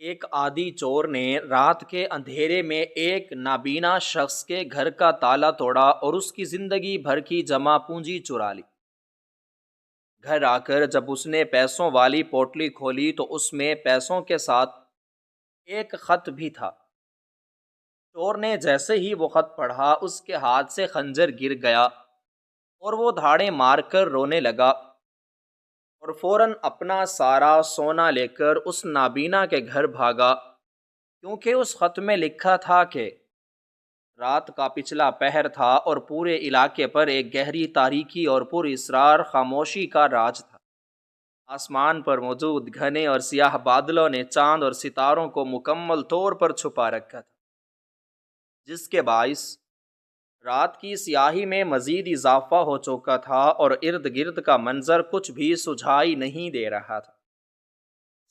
ایک عادی چور نے رات کے اندھیرے میں ایک نابینا شخص کے گھر کا تالا توڑا اور اس کی زندگی بھر کی جمع پونجی چرا لی۔ گھر آ کر جب اس نے پیسوں والی پوٹلی کھولی تو اس میں پیسوں کے ساتھ ایک خط بھی تھا۔ چور نے جیسے ہی وہ خط پڑھا اس کے ہاتھ سے خنجر گر گیا اور وہ دھاڑیں مار کر رونے لگا اور فوراً اپنا سارا سونا لے کر اس نابینا کے گھر بھاگا، کیونکہ اس خط میں لکھا تھا کہ رات کا پچھلا پہر تھا اور پورے علاقے پر ایک گہری تاریکی اور پر اسرار خاموشی کا راج تھا۔ آسمان پر موجود گھنے اور سیاہ بادلوں نے چاند اور ستاروں کو مکمل طور پر چھپا رکھا تھا، جس کے باعث رات کی سیاہی میں مزید اضافہ ہو چکا تھا اور ارد گرد کا منظر کچھ بھی سجھائی نہیں دے رہا تھا۔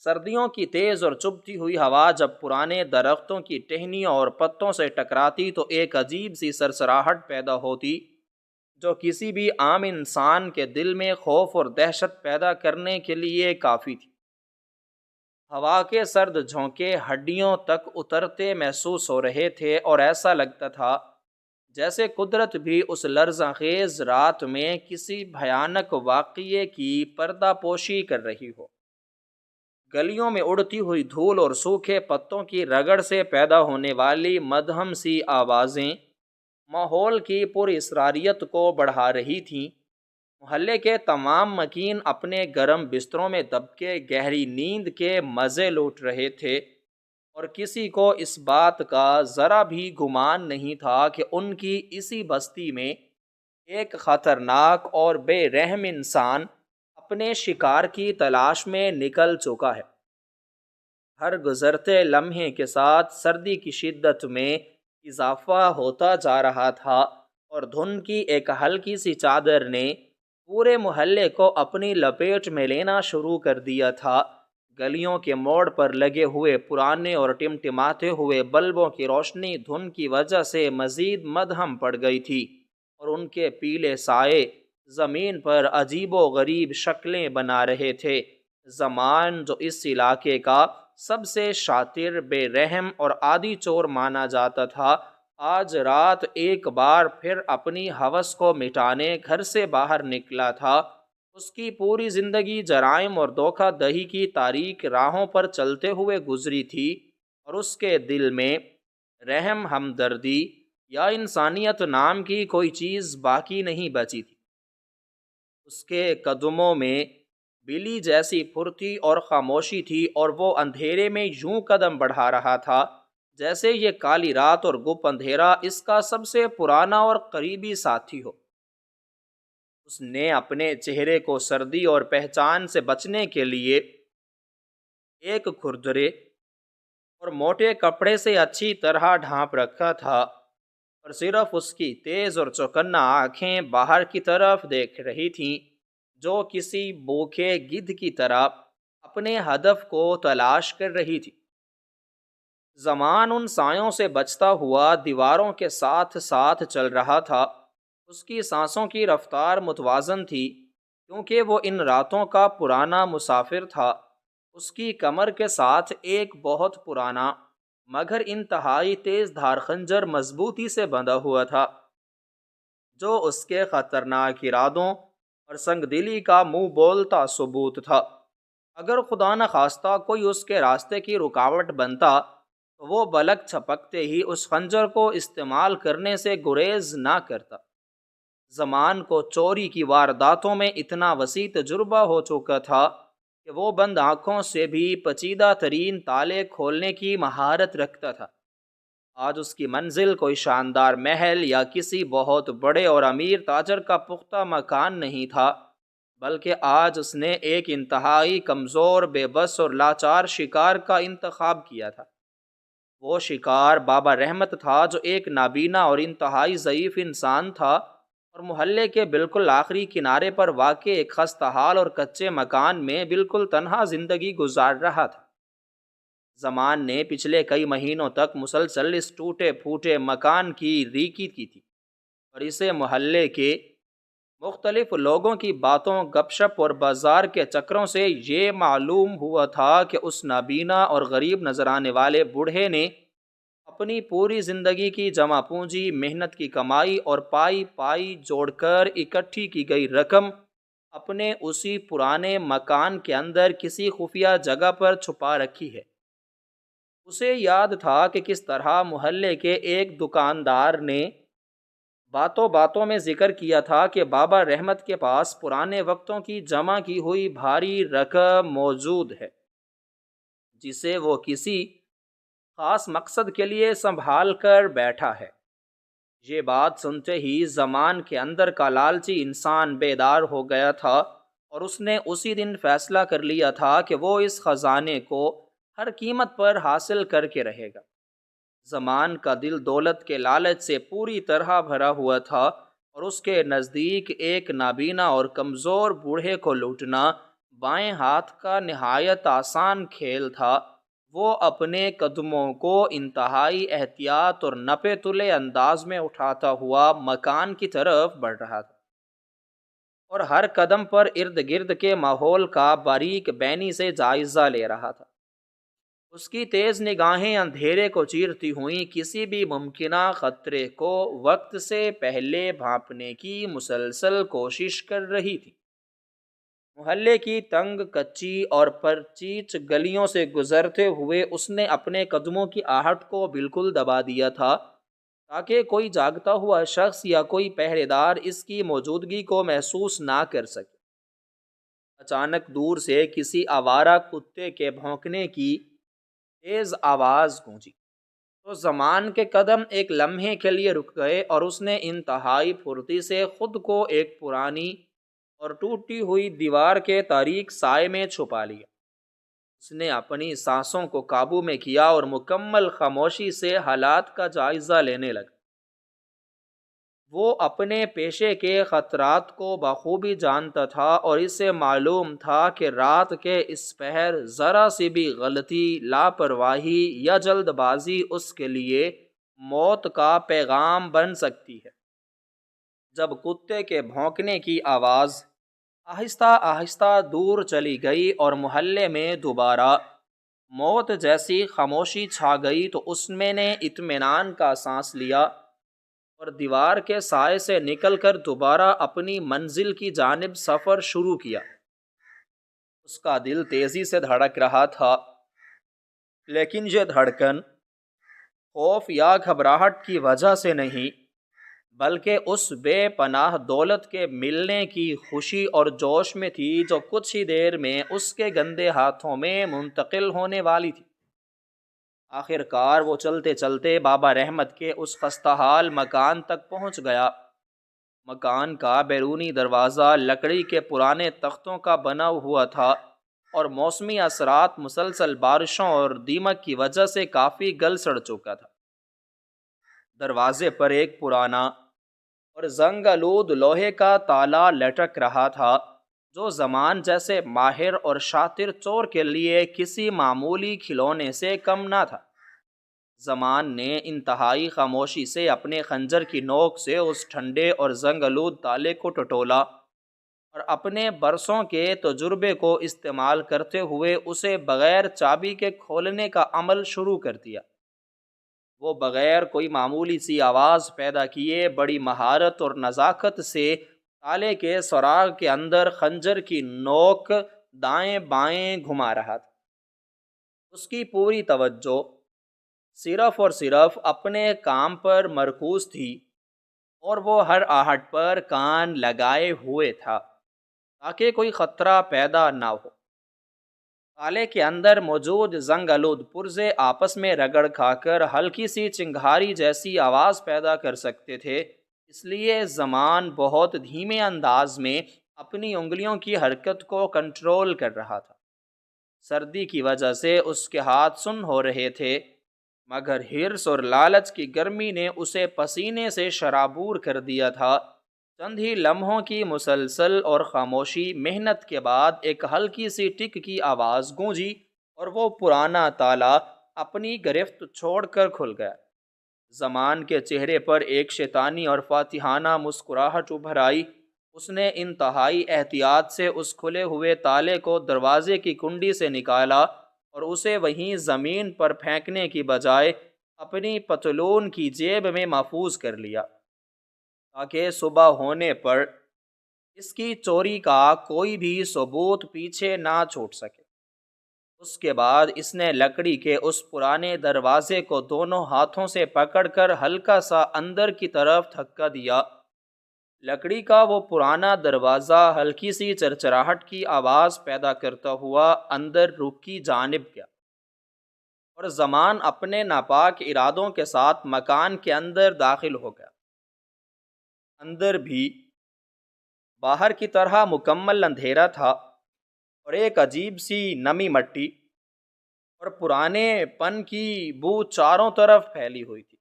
سردیوں کی تیز اور چبھتی ہوئی ہوا جب پرانے درختوں کی ٹہنیوں اور پتوں سے ٹکراتی تو ایک عجیب سی سرسراہٹ پیدا ہوتی جو کسی بھی عام انسان کے دل میں خوف اور دہشت پیدا کرنے کے لیے کافی تھی۔ ہوا کے سرد جھونکے ہڈیوں تک اترتے محسوس ہو رہے تھے اور ایسا لگتا تھا جیسے قدرت بھی اس لرزاں خیز رات میں کسی بھیانک واقعے کی پردہ پوشی کر رہی ہو۔ گلیوں میں اڑتی ہوئی دھول اور سوکھے پتوں کی رگڑ سے پیدا ہونے والی مدھم سی آوازیں ماحول کی پر اسراریت کو بڑھا رہی تھیں۔ محلے کے تمام مکین اپنے گرم بستروں میں دب کے گہری نیند کے مزے لوٹ رہے تھے اور کسی کو اس بات کا ذرا بھی گمان نہیں تھا کہ ان کی اسی بستی میں ایک خطرناک اور بے رحم انسان اپنے شکار کی تلاش میں نکل چکا ہے۔ ہر گزرتے لمحے کے ساتھ سردی کی شدت میں اضافہ ہوتا جا رہا تھا اور دھند کی ایک ہلکی سی چادر نے پورے محلے کو اپنی لپیٹ میں لینا شروع کر دیا تھا۔ گلیوں کے موڑ پر لگے ہوئے پرانے اور ٹمٹماتے ہوئے بلبوں کی روشنی دھند کی وجہ سے مزید مدھم پڑ گئی تھی اور ان کے پیلے سائے زمین پر عجیب و غریب شکلیں بنا رہے تھے۔ زمان جو اس علاقے کا سب سے شاطر، بے رحم اور عادی چور مانا جاتا تھا، آج رات ایک بار پھر اپنی ہوس کو مٹانے گھر سے باہر نکلا تھا۔ اس کی پوری زندگی جرائم اور دھوکہ دہی کی تاریک راہوں پر چلتے ہوئے گزری تھی اور اس کے دل میں رحم، ہمدردی یا انسانیت نام کی کوئی چیز باقی نہیں بچی تھی۔ اس کے قدموں میں بلی جیسی پھرتی اور خاموشی تھی اور وہ اندھیرے میں یوں قدم بڑھا رہا تھا جیسے یہ کالی رات اور گپ اندھیرا اس کا سب سے پرانا اور قریبی ساتھی ہو۔ اس نے اپنے چہرے کو سردی اور پہچان سے بچنے کے لیے ایک کھردرے اور موٹے کپڑے سے اچھی طرح ڈھانپ رکھا تھا اور صرف اس کی تیز اور چوکنا آنکھیں باہر کی طرف دیکھ رہی تھیں، جو کسی بھوکے گدھ کی طرح اپنے ہدف کو تلاش کر رہی تھی۔ زمان ان سایوں سے بچتا ہوا دیواروں کے ساتھ ساتھ چل رہا تھا۔ اس کی سانسوں کی رفتار متوازن تھی کیونکہ وہ ان راتوں کا پرانا مسافر تھا۔ اس کی کمر کے ساتھ ایک بہت پرانا مگر انتہائی تیز دھار خنجر مضبوطی سے بندھا ہوا تھا، جو اس کے خطرناک ارادوں اور سنگ دلی کا منہ بولتا ثبوت تھا۔ اگر خدا نخواستہ کوئی اس کے راستے کی رکاوٹ بنتا تو وہ بلک چھپکتے ہی اس خنجر کو استعمال کرنے سے گریز نہ کرتا۔ زمان کو چوری کی وارداتوں میں اتنا وسیع تجربہ ہو چکا تھا کہ وہ بند آنکھوں سے بھی پیچیدہ ترین تالے کھولنے کی مہارت رکھتا تھا۔ آج اس کی منزل کوئی شاندار محل یا کسی بہت بڑے اور امیر تاجر کا پختہ مکان نہیں تھا، بلکہ آج اس نے ایک انتہائی کمزور، بے بس اور لاچار شکار کا انتخاب کیا تھا۔ وہ شکار بابا رحمت تھا، جو ایک نابینا اور انتہائی ضعیف انسان تھا اور محلے کے بالکل آخری کنارے پر واقع ایک خستہ حال اور کچے مکان میں بالکل تنہا زندگی گزار رہا تھا۔ زمان نے پچھلے کئی مہینوں تک مسلسل اس ٹوٹے پھوٹے مکان کی ریکی کی تھی اور اسے محلے کے مختلف لوگوں کی باتوں، گپ شپ اور بازار کے چکروں سے یہ معلوم ہوا تھا کہ اس نابینا اور غریب نظر آنے والے بوڑھے نے اپنی پوری زندگی کی جمع پونجی، محنت کی کمائی اور پائی پائی جوڑ کر اکٹھی کی گئی رقم اپنے اسی پرانے مکان کے اندر کسی خفیہ جگہ پر چھپا رکھی ہے۔ اسے یاد تھا کہ کس طرح محلے کے ایک دکاندار نے باتوں باتوں میں ذکر کیا تھا کہ بابا رحمت کے پاس پرانے وقتوں کی جمع کی ہوئی بھاری رقم موجود ہے، جسے وہ کسی خاص مقصد کے لیے سنبھال کر بیٹھا ہے۔ یہ بات سنتے ہی زمان کے اندر کا لالچی انسان بیدار ہو گیا تھا، اور اس نے اسی دن فیصلہ کر لیا تھا کہ وہ اس خزانے کو ہر قیمت پر حاصل کر کے رہے گا۔ زمان کا دل دولت کے لالچ سے پوری طرح بھرا ہوا تھا، اور اس کے نزدیک ایک نابینا اور کمزور بوڑھے کو لوٹنا بائیں ہاتھ کا نہایت آسان کھیل تھا۔ وہ اپنے قدموں کو انتہائی احتیاط اور نپے تلے انداز میں اٹھاتا ہوا مکان کی طرف بڑھ رہا تھا، اور ہر قدم پر ارد گرد کے ماحول کا باریک بینی سے جائزہ لے رہا تھا۔ اس کی تیز نگاہیں اندھیرے کو چیرتی ہوئیں کسی بھی ممکنہ خطرے کو وقت سے پہلے بھانپنے کی مسلسل کوشش کر رہی تھی۔ محلے کی تنگ کچی اور پرچیچ گلیوں سے گزرتے ہوئے اس نے اپنے قدموں کی آہٹ کو بالکل دبا دیا تھا، تاکہ کوئی جاگتا ہوا شخص یا کوئی پہرے دار اس کی موجودگی کو محسوس نہ کر سکے۔ اچانک دور سے کسی آوارہ کتے کے بھونکنے کی تیز آواز گونجی، تو زمان کے قدم ایک لمحے کے لیے رک گئے، اور اس نے انتہائی پھرتی سے خود کو ایک پرانی اور ٹوٹی ہوئی دیوار کے تاریک سائے میں چھپا لیا۔ اس نے اپنی سانسوں کو قابو میں کیا اور مکمل خاموشی سے حالات کا جائزہ لینے لگا۔ وہ اپنے پیشے کے خطرات کو بخوبی جانتا تھا، اور اسے معلوم تھا کہ رات کے اس پہر ذرا سی بھی غلطی، لاپرواہی یا جلد بازی اس کے لیے موت کا پیغام بن سکتی ہے۔ جب کتے کے بھونکنے کی آواز آہستہ آہستہ دور چلی گئی اور محلے میں دوبارہ موت جیسی خاموشی چھا گئی، تو اس میں نے اطمینان کا سانس لیا اور دیوار کے سائے سے نکل کر دوبارہ اپنی منزل کی جانب سفر شروع کیا۔ اس کا دل تیزی سے دھڑک رہا تھا، لیکن یہ دھڑکن خوف یا گھبراہٹ کی وجہ سے نہیں، بلکہ اس بے پناہ دولت کے ملنے کی خوشی اور جوش میں تھی جو کچھ ہی دیر میں اس کے گندے ہاتھوں میں منتقل ہونے والی تھی۔ آخر کار وہ چلتے چلتے بابا رحمت کے اس خستہ حال مکان تک پہنچ گیا۔ مکان کا بیرونی دروازہ لکڑی کے پرانے تختوں کا بنا ہوا تھا، اور موسمی اثرات، مسلسل بارشوں اور دیمک کی وجہ سے کافی گل سڑ چکا تھا۔ دروازے پر ایک پرانا اور زنگ آلود لوہے کا تالا لٹک رہا تھا، جو زمان جیسے ماہر اور شاطر چور کے لیے کسی معمولی کھلونے سے کم نہ تھا۔ زمان نے انتہائی خاموشی سے اپنے خنجر کی نوک سے اس ٹھنڈے اور زنگ آلود تالے کو ٹٹولا، اور اپنے برسوں کے تجربے کو استعمال کرتے ہوئے اسے بغیر چابی کے کھولنے کا عمل شروع کر دیا۔ وہ بغیر کوئی معمولی سی آواز پیدا کیے بڑی مہارت اور نزاکت سے تالے کے سراغ کے اندر خنجر کی نوک دائیں بائیں گھما رہا تھا۔ اس کی پوری توجہ صرف اور صرف اپنے کام پر مرکوز تھی، اور وہ ہر آہٹ پر کان لگائے ہوئے تھا تاکہ کوئی خطرہ پیدا نہ ہو۔ تالے کے اندر موجود زنگ آلود پرزے آپس میں رگڑ کھا کر ہلکی سی چنگھاری جیسی آواز پیدا کر سکتے تھے، اس لیے زمان بہت دھیمے انداز میں اپنی انگلیوں کی حرکت کو کنٹرول کر رہا تھا۔ سردی کی وجہ سے اس کے ہاتھ سن ہو رہے تھے، مگر ہرس اور لالچ کی گرمی نے اسے پسینے سے شرابور کر دیا تھا۔ چند ہی لمحوں کی مسلسل اور خاموشی محنت کے بعد ایک ہلکی سی ٹک کی آواز گونجی، اور وہ پرانا تالا اپنی گرفت چھوڑ کر کھل گیا۔ زمان کے چہرے پر ایک شیطانی اور فاتحانہ مسکراہٹ ابھر آئی، اس نے انتہائی احتیاط سے اس کھلے ہوئے تالے کو دروازے کی کنڈی سے نکالا اور اسے وہیں زمین پر پھینکنے کی بجائے اپنی پتلون کی جیب میں محفوظ کر لیا، تاکہ صبح ہونے پر اس کی چوری کا کوئی بھی ثبوت پیچھے نہ چھوٹ سکے۔ اس کے بعد اس نے لکڑی کے اس پرانے دروازے کو دونوں ہاتھوں سے پکڑ کر ہلکا سا اندر کی طرف دھکا دیا۔ لکڑی کا وہ پرانا دروازہ ہلکی سی چرچراہٹ کی آواز پیدا کرتا ہوا اندر رخ کی جانب گیا، اور زمان اپنے ناپاک ارادوں کے ساتھ مکان کے اندر داخل ہو گیا۔ اندر بھی باہر کی طرح مکمل اندھیرا تھا، اور ایک عجیب سی نمی مٹی اور پرانے پن کی بو چاروں طرف پھیلی ہوئی تھی۔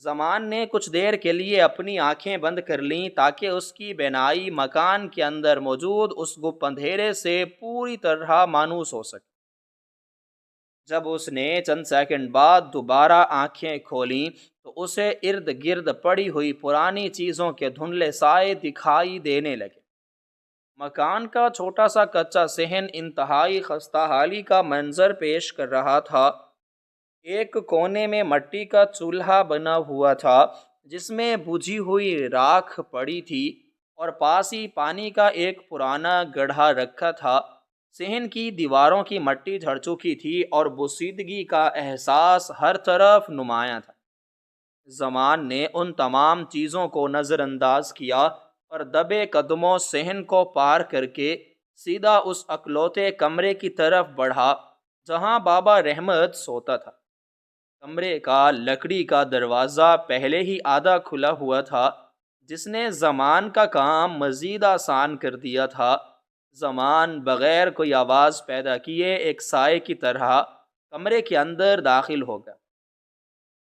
زمان نے کچھ دیر کے لیے اپنی آنکھیں بند کر لیں تاکہ اس کی بینائی مکان کے اندر موجود اس گپ اندھیرے سے پوری طرح مانوس ہو سکے۔ جب اس نے چند سیکنڈ بعد دوبارہ آنکھیں کھولیں تو اسے ارد گرد پڑی ہوئی پرانی چیزوں کے دھندلے سائے دکھائی دینے لگے۔ مکان کا چھوٹا سا کچا صحن انتہائی خستہ حالی کا منظر پیش کر رہا تھا۔ ایک کونے میں مٹی کا چولہا بنا ہوا تھا جس میں بجھی ہوئی راکھ پڑی تھی، اور پاس ہی پانی کا ایک پرانا گڑھا رکھا تھا۔ صحن کی دیواروں کی مٹی جھڑ چکی تھی اور بوسیدگی کا احساس ہر طرف نمایاں تھا۔ زمان نے ان تمام چیزوں کو نظر انداز کیا اور دبے قدموں صحن کو پار کر کے سیدھا اس اکلوتے کمرے کی طرف بڑھا جہاں بابا رحمت سوتا تھا۔ کمرے کا لکڑی کا دروازہ پہلے ہی آدھا کھلا ہوا تھا، جس نے زمان کا کام مزید آسان کر دیا تھا۔ زمان بغیر کوئی آواز پیدا کیے ایک سائے کی طرح کمرے کے اندر داخل ہو گیا۔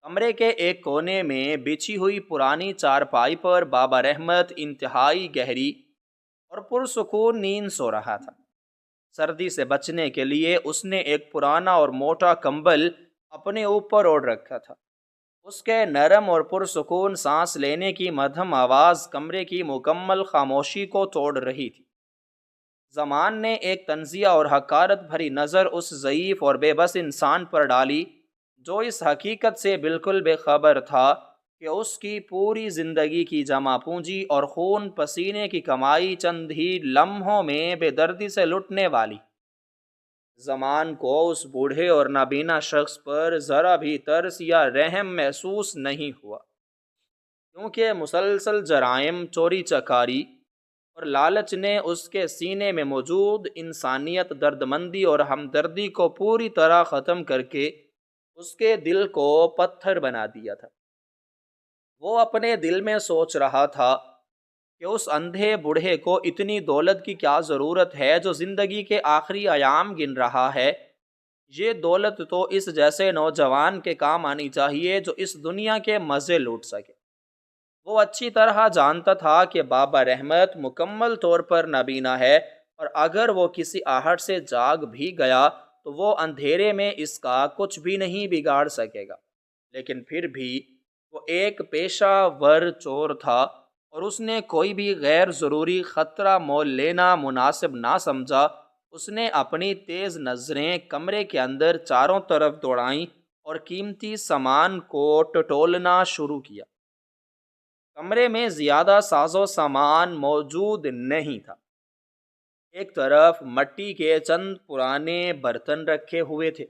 کمرے کے ایک کونے میں بچھی ہوئی پرانی چارپائی پر بابا رحمت انتہائی گہری اور پرسکون نیند سو رہا تھا۔ سردی سے بچنے کے لیے اس نے ایک پرانا اور موٹا کمبل اپنے اوپر اوڑھ رکھا تھا۔ اس کے نرم اور پرسکون سانس لینے کی مدھم آواز کمرے کی مکمل خاموشی کو توڑ رہی تھی۔ زمان نے ایک طنزیہ اور حقارت بھری نظر اس ضعیف اور بے بس انسان پر ڈالی جو اس حقیقت سے بالکل بے خبر تھا کہ اس کی پوری زندگی کی جمع پونجی اور خون پسینے کی کمائی چند ہی لمحوں میں بے دردی سے لٹنے والی۔ زمان کو اس بوڑھے اور نابینا شخص پر ذرا بھی ترس یا رحم محسوس نہیں ہوا، کیونکہ مسلسل جرائم، چوری چکاری اور لالچ نے اس کے سینے میں موجود انسانیت، دردمندی اور ہمدردی کو پوری طرح ختم کر کے اس کے دل کو پتھر بنا دیا تھا۔ وہ اپنے دل میں سوچ رہا تھا کہ اس اندھے بوڑھے کو اتنی دولت کی کیا ضرورت ہے جو زندگی کے آخری ایام گن رہا ہے۔ یہ دولت تو اس جیسے نوجوان کے کام آنی چاہیے جو اس دنیا کے مزے لوٹ سکے۔ وہ اچھی طرح جانتا تھا کہ بابا رحمت مکمل طور پر نابینا ہے، اور اگر وہ کسی آہٹ سے جاگ بھی گیا تو وہ اندھیرے میں اس کا کچھ بھی نہیں بگاڑ سکے گا۔ لیکن پھر بھی وہ ایک پیشہ ور چور تھا، اور اس نے کوئی بھی غیر ضروری خطرہ مول لینا مناسب نہ سمجھا۔ اس نے اپنی تیز نظریں کمرے کے اندر چاروں طرف دوڑائیں اور قیمتی سامان کو ٹٹولنا شروع کیا۔ کمرے میں زیادہ ساز و سامان موجود نہیں تھا۔ ایک طرف مٹی کے چند پرانے برتن رکھے ہوئے تھے،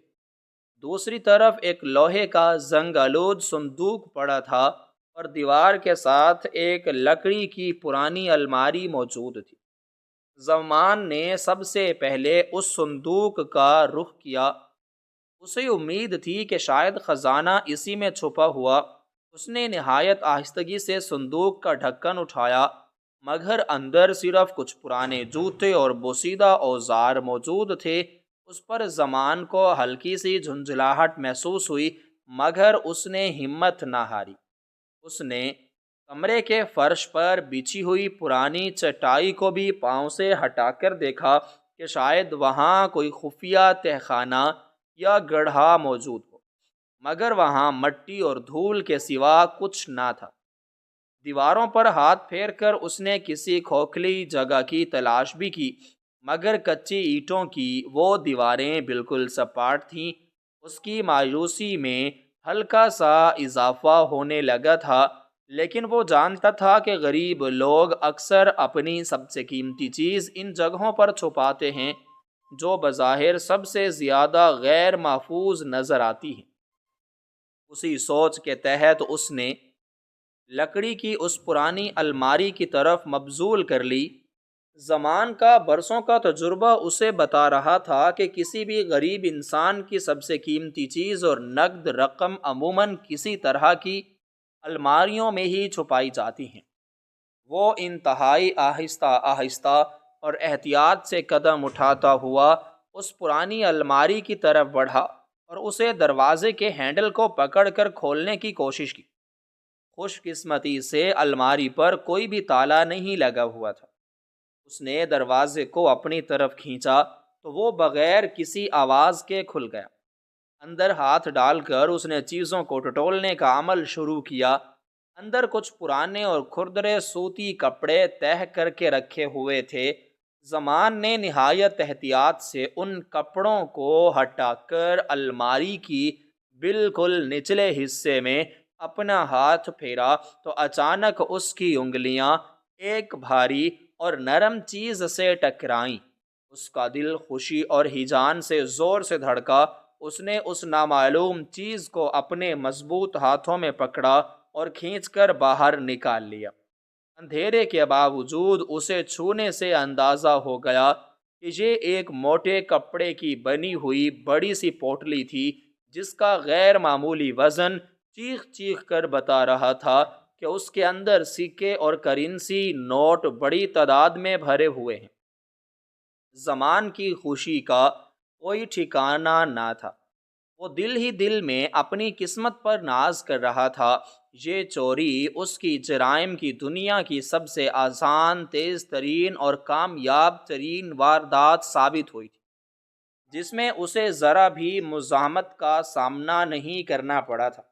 دوسری طرف ایک لوہے کا زنگ آلود صندوق پڑا تھا، اور دیوار کے ساتھ ایک لکڑی کی پرانی الماری موجود تھی۔ زمان نے سب سے پہلے اس صندوق کا رخ کیا۔ اسے امید تھی کہ شاید خزانہ اسی میں چھپا ہوا۔ اس نے نہایت آہستگی سے صندوق کا ڈھکن اٹھایا، مگر اندر صرف کچھ پرانے جوتے اور بوسیدہ اوزار موجود تھے۔ اس پر زمان کو ہلکی سی جھنجھلاہٹ محسوس ہوئی، مگر اس نے ہمت نہ ہاری۔ اس نے کمرے کے فرش پر بچھی ہوئی پرانی چٹائی کو بھی پاؤں سے ہٹا کر دیکھا کہ شاید وہاں کوئی خفیہ تہخانہ یا گڑھا موجود ہو، مگر وہاں مٹی اور دھول کے سوا کچھ نہ تھا۔ دیواروں پر ہاتھ پھیر کر اس نے کسی کھوکھلی جگہ کی تلاش بھی کی، مگر کچی اینٹوں کی وہ دیواریں بالکل سپاٹ تھیں۔ اس کی مایوسی میں ہلکا سا اضافہ ہونے لگا تھا، لیکن وہ جانتا تھا کہ غریب لوگ اکثر اپنی سب سے قیمتی چیز ان جگہوں پر چھپاتے ہیں جو بظاہر سب سے زیادہ غیر محفوظ نظر آتی ہیں۔ اسی سوچ کے تحت اس نے لکڑی کی اس پرانی الماری کی طرف مبذول کر لی۔ زمان کا برسوں کا تجربہ اسے بتا رہا تھا کہ کسی بھی غریب انسان کی سب سے قیمتی چیز اور نقد رقم عموماً کسی طرح کی الماریوں میں ہی چھپائی جاتی ہیں۔ وہ انتہائی آہستہ آہستہ اور احتیاط سے قدم اٹھاتا ہوا اس پرانی الماری کی طرف بڑھا اور اسے دروازے کے ہینڈل کو پکڑ کر کھولنے کی کوشش کی۔ خوش قسمتی سے الماری پر کوئی بھی تالا نہیں لگا ہوا تھا۔ اس نے دروازے کو اپنی طرف کھینچا تو وہ بغیر کسی آواز کے کھل گیا۔ اندر ہاتھ ڈال کر اس نے چیزوں کو ٹٹولنے کا عمل شروع کیا۔ اندر کچھ پرانے اور کھردرے سوتی کپڑے تہہ کر کے رکھے ہوئے تھے۔ زمان نے نہایت احتیاط سے ان کپڑوں کو ہٹا کر الماری کی بالکل نچلے حصے میں اپنا ہاتھ پھیرا تو اچانک اس کی انگلیاں ایک بھاری اور نرم چیز سے ٹکرائیں۔ اس کا دل خوشی اور ہیجان سے زور سے دھڑکا۔ اس نے اس نامعلوم چیز کو اپنے مضبوط ہاتھوں میں پکڑا اور کھینچ کر باہر نکال لیا۔ اندھیرے کے باوجود اسے چھونے سے اندازہ ہو گیا کہ یہ ایک موٹے کپڑے کی بنی ہوئی بڑی سی پوٹلی تھی، جس کا غیر معمولی وزن چیخ چیخ کر بتا رہا تھا کہ اس کے اندر سکے اور کرنسی نوٹ بڑی تعداد میں بھرے ہوئے ہیں۔ زمان کی خوشی کا کوئی ٹھکانہ نہ تھا۔ وہ دل ہی دل میں اپنی قسمت پر ناز کر رہا تھا۔ یہ چوری اس کی جرائم کی دنیا کی سب سے آسان، تیز ترین اور کامیاب ترین واردات ثابت ہوئی تھی، جس میں اسے ذرا بھی مزاحمت کا سامنا نہیں کرنا پڑا تھا۔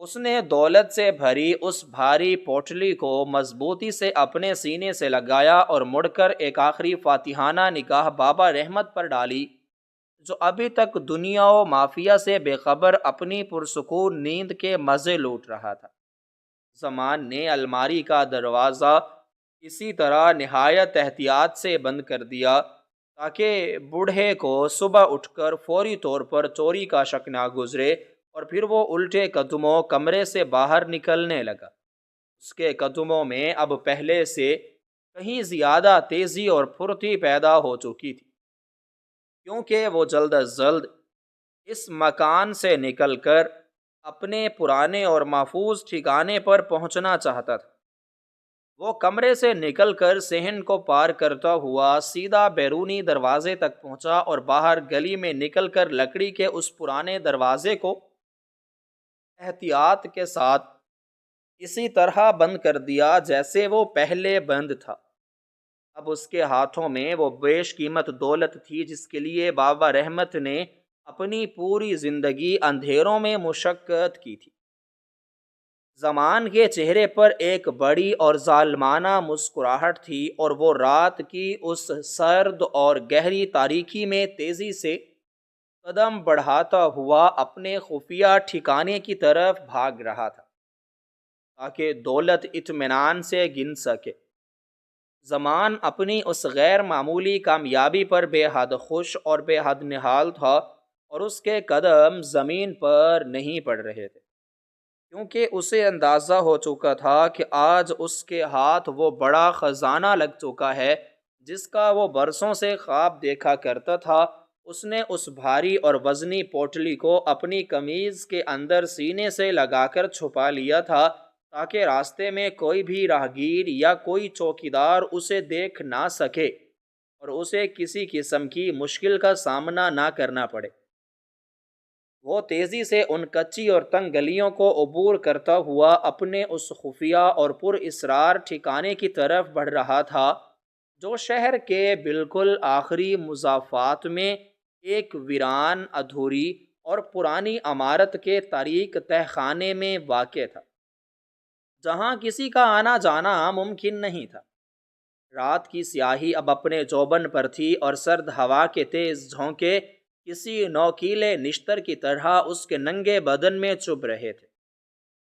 اس نے دولت سے بھری اس بھاری پوٹلی کو مضبوطی سے اپنے سینے سے لگایا اور مڑ کر ایک آخری فاتحانہ نگاہ بابا رحمت پر ڈالی، جو ابھی تک دنیا و مافیا سے بے خبر اپنی پرسکون نیند کے مزے لوٹ رہا تھا۔ زمان نے الماری کا دروازہ اسی طرح نہایت احتیاط سے بند کر دیا تاکہ بوڑھے کو صبح اٹھ کر فوری طور پر چوری کا شک نہ گزرے، اور پھر وہ الٹے قدموں کمرے سے باہر نکلنے لگا۔ اس کے قدموں میں اب پہلے سے کہیں زیادہ تیزی اور پھرتی پیدا ہو چکی تھی، کیونکہ وہ جلد از جلد اس مکان سے نکل کر اپنے پرانے اور محفوظ ٹھکانے پر پہنچنا چاہتا تھا۔ وہ کمرے سے نکل کر صحن کو پار کرتا ہوا سیدھا بیرونی دروازے تک پہنچا اور باہر گلی میں نکل کر لکڑی کے اس پرانے دروازے کو احتیاط کے ساتھ اسی طرح بند کر دیا جیسے وہ پہلے بند تھا۔ اب اس کے ہاتھوں میں وہ بیش قیمت دولت تھی جس کے لیے بابا رحمت نے اپنی پوری زندگی اندھیروں میں مشقت کی تھی۔ زمان کے چہرے پر ایک بڑی اور ظالمانہ مسکراہٹ تھی، اور وہ رات کی اس سرد اور گہری تاریکی میں تیزی سے قدم بڑھاتا ہوا اپنے خفیہ ٹھکانے کی طرف بھاگ رہا تھا تاکہ دولت اطمینان سے گن سکے۔ زمان اپنی اس غیر معمولی کامیابی پر بے حد خوش اور بے حد نہال تھا، اور اس کے قدم زمین پر نہیں پڑ رہے تھے، کیونکہ اسے اندازہ ہو چکا تھا کہ آج اس کے ہاتھ وہ بڑا خزانہ لگ چکا ہے جس کا وہ برسوں سے خواب دیکھا کرتا تھا۔ اس نے اس بھاری اور وزنی پوٹلی کو اپنی قمیض کے اندر سینے سے لگا کر چھپا لیا تھا تاکہ راستے میں کوئی بھی راہگیر یا کوئی چوکیدار اسے دیکھ نہ سکے اور اسے کسی قسم کی مشکل کا سامنا نہ کرنا پڑے۔ وہ تیزی سے ان کچی اور تنگ گلیوں کو عبور کرتا ہوا اپنے اس خفیہ اور پر اسرار ٹھکانے کی طرف بڑھ رہا تھا جو شہر کے بالکل آخری مضافات میں ایک ویران، ادھوری اور پرانی عمارت کے تاریک تہہ خانے میں واقع تھا۔ جہاں کسی کا آنا جانا ممکن نہیں تھا۔ رات کی سیاہی اب اپنے جوبن پر تھی اور سرد ہوا کے تیز جھونکے کسی نوکیلے نشتر کی طرح اس کے ننگے بدن میں چبھ رہے تھے۔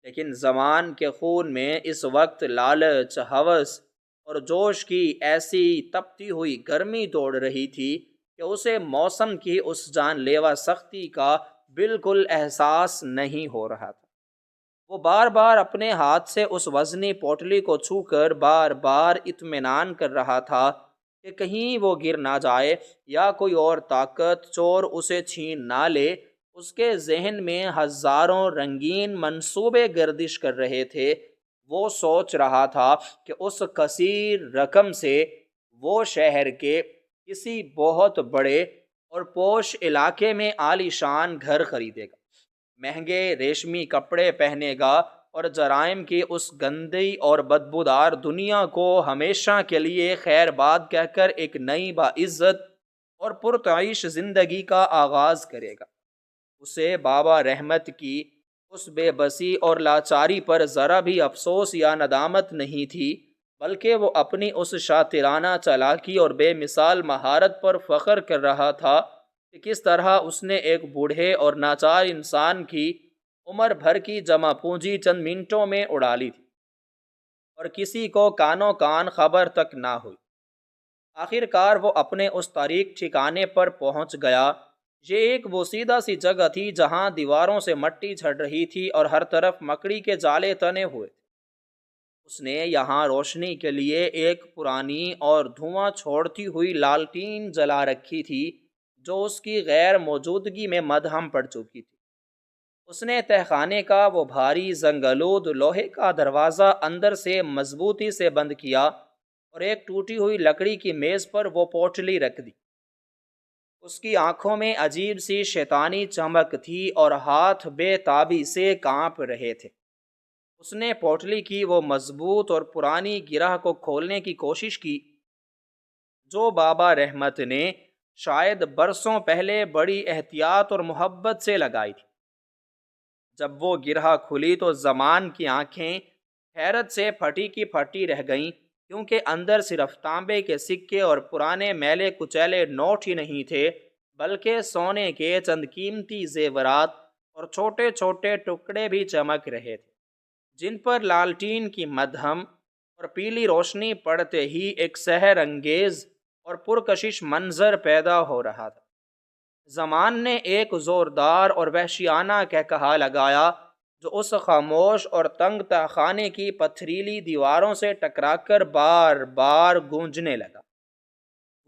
لیکن زمان کے خون میں اس وقت لالچ، ہوس اور جوش کی ایسی تپتی ہوئی گرمی دوڑ رہی تھی کہ اسے موسم کی اس جان لیوا سختی کا بالکل احساس نہیں ہو رہا تھا۔ وہ بار بار اپنے ہاتھ سے اس وزنی پوٹلی کو چھو کر بار بار اطمینان کر رہا تھا کہ کہیں وہ گر نہ جائے یا کوئی اور طاقت چور اسے چھین نہ لے۔ اس کے ذہن میں ہزاروں رنگین منصوبے گردش کر رہے تھے۔ وہ سوچ رہا تھا کہ اس کثیر رقم سے وہ شہر کے کسی بہت بڑے اور پوش علاقے میں عالی شان گھر خریدے گا، مہنگے ریشمی کپڑے پہنے گا اور جرائم کی اس گندی اور بدبودار دنیا کو ہمیشہ کے لیے خیر باد کہہ کر ایک نئی باعزت اور پرتعیش زندگی کا آغاز کرے گا۔ اسے بابا رحمت کی اس بے بسی اور لاچاری پر ذرا بھی افسوس یا ندامت نہیں تھی، بلکہ وہ اپنی اس شاطرانہ چالاکی اور بے مثال مہارت پر فخر کر رہا تھا کہ کس طرح اس نے ایک بوڑھے اور ناچار انسان کی عمر بھر کی جمع پونجی چند منٹوں میں اڑا لی تھی اور کسی کو کانوں کان خبر تک نہ ہوئی۔ آخر کار وہ اپنے اس تاریک ٹھکانے پر پہنچ گیا۔ یہ ایک بوسیدہ سی جگہ تھی جہاں دیواروں سے مٹی جھڑ رہی تھی اور ہر طرف مکڑی کے جالے تنے ہوئے تھے۔ اس نے یہاں روشنی کے لیے ایک پرانی اور دھواں چھوڑتی ہوئی لالٹین جلا رکھی تھی جو اس کی غیر موجودگی میں مدھم پڑ چکی تھی۔ اس نے تہ خانے کا وہ بھاری زنگلود لوہے کا دروازہ اندر سے مضبوطی سے بند کیا اور ایک ٹوٹی ہوئی لکڑی کی میز پر وہ پوٹلی رکھ دی۔ اس کی آنکھوں میں عجیب سی شیطانی چمک تھی اور ہاتھ بے تابی سے کانپ رہے تھے۔ اس نے پوٹلی کی وہ مضبوط اور پرانی گرہ کو کھولنے کی کوشش کی جو بابا رحمت نے شاید برسوں پہلے بڑی احتیاط اور محبت سے لگائی تھی۔ جب وہ گرہ کھلی تو زمان کی آنکھیں حیرت سے پھٹی کی پھٹی رہ گئیں، کیونکہ اندر صرف تانبے کے سکے اور پرانے میلے کچیلے نوٹ ہی نہیں تھے، بلکہ سونے کے چند قیمتی زیورات اور چھوٹے چھوٹے ٹکڑے بھی چمک رہے تھے، جن پر لالٹین کی مدھم اور پیلی روشنی پڑتے ہی ایک سحر انگیز اور پرکشش منظر پیدا ہو رہا تھا۔ زمان نے ایک زوردار اور وحشیانہ قہقہا لگایا جو اس خاموش اور تنگ تہخانے کی پتھریلی دیواروں سے ٹکرا کر بار بار گونجنے لگا۔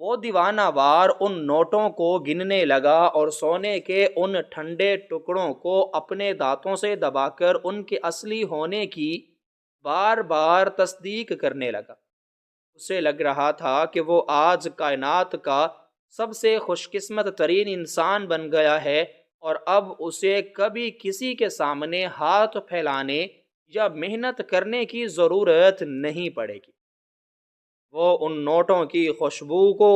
وہ دیوانہ وار ان نوٹوں کو گننے لگا اور سونے کے ان ٹھنڈے ٹکڑوں کو اپنے دانتوں سے دبا کر ان کے اصلی ہونے کی بار بار تصدیق کرنے لگا۔ اسے لگ رہا تھا کہ وہ آج کائنات کا سب سے خوش قسمت ترین انسان بن گیا ہے اور اب اسے کبھی کسی کے سامنے ہاتھ پھیلانے یا محنت کرنے کی ضرورت نہیں پڑے گی۔ وہ ان نوٹوں کی خوشبو کو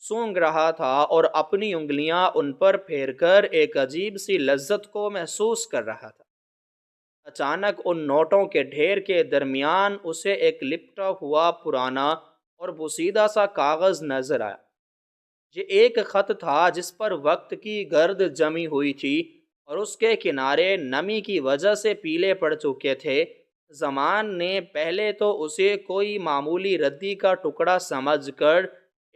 سونگھ رہا تھا اور اپنی انگلیاں ان پر پھیر کر ایک عجیب سی لذت کو محسوس کر رہا تھا۔ اچانک ان نوٹوں کے ڈھیر کے درمیان اسے ایک لپٹا ہوا پرانا اور بوسیدہ سا کاغذ نظر آیا۔ یہ ایک خط تھا جس پر وقت کی گرد جمی ہوئی تھی اور اس کے کنارے نمی کی وجہ سے پیلے پڑ چکے تھے۔ زمان نے پہلے تو اسے کوئی معمولی ردی کا ٹکڑا سمجھ کر